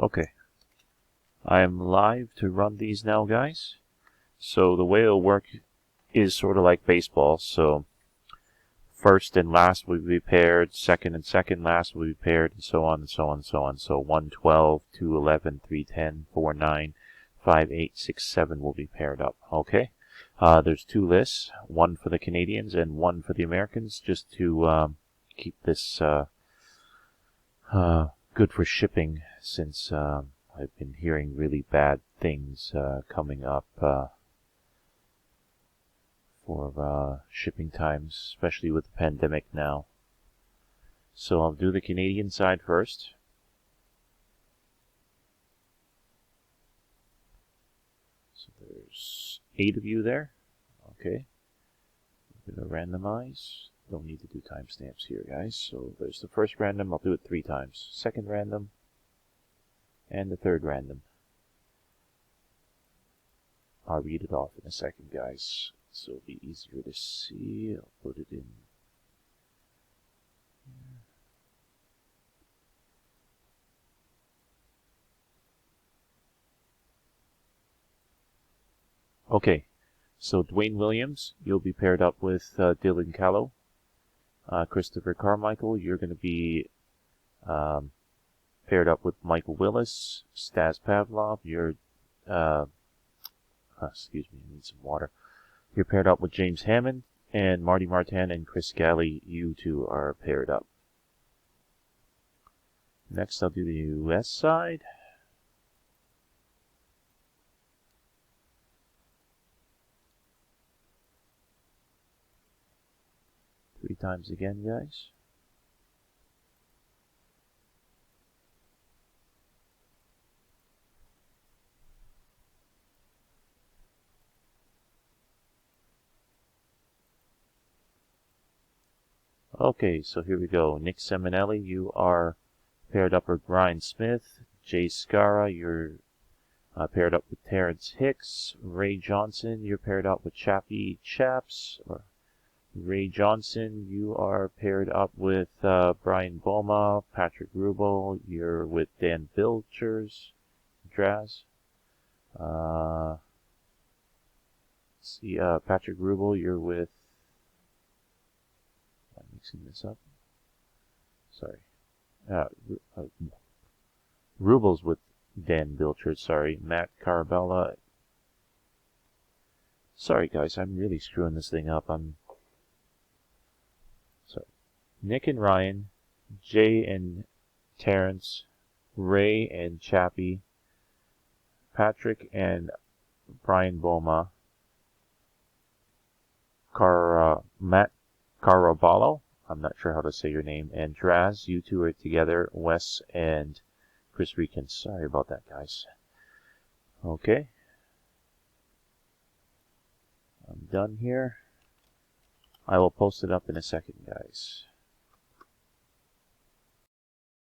Okay, I am live to run these now, guys. So the way it'll work is sort of like baseball. So first and last will be paired, second and second last will be paired, and so on and so on and so on. So 112, 211, 310, 49, 5, 8, 6, 7 will be paired up. Okay. There's two lists, one for the Canadians and one for the Americans, just to keep this good for shipping, since I've been hearing really bad things coming up for shipping times, especially with the pandemic now. So I'll do the Canadian side first. So there's 8 of you there. Okay. I'm going to randomize. Don't need to do timestamps here, guys. So there's the first random. I'll do it 3 times. Second random. And the third random. I'll read it off in a second, guys, so it'll be easier to see. I'll put it in here. Okay, so Dwayne Williams, you'll be paired up with Dylan Callow. Christopher Carmichael, you're going to be paired up with Michael Willis. Stas Pavlov, you're excuse me, I need some water. You're paired up with James Hammond, and Marty Martin and Chris Galley, you two are paired up. Next, I'll do the US side. Three times again, guys. Okay, so here we go. Nick Seminelli, you are paired up with Ryan Smith. Jay Scara, you're paired up with Terrence Hicks. Ray Johnson, you're paired up with Chappie Chaps. Or Ray Johnson, you are paired up with Brian Boma. Patrick Rubel, you're with Dan Bilchers. Draz. See, Patrick Rubel, you're with... I'm mixing this up. Sorry. Rubel's with Dan Bilchard, sorry. Matt Carabella. Sorry, guys, I'm really screwing this thing up. Sorry. Nick and Ryan, Jay and Terrence, Ray and Chappie, Patrick and Brian Boma, Matt Caraballo, I'm not sure how to say your name, and Draz, you two are together, Wes and Chris Reekins. Sorry about that, guys. Okay. I'm done here. I will post it up in a second, guys.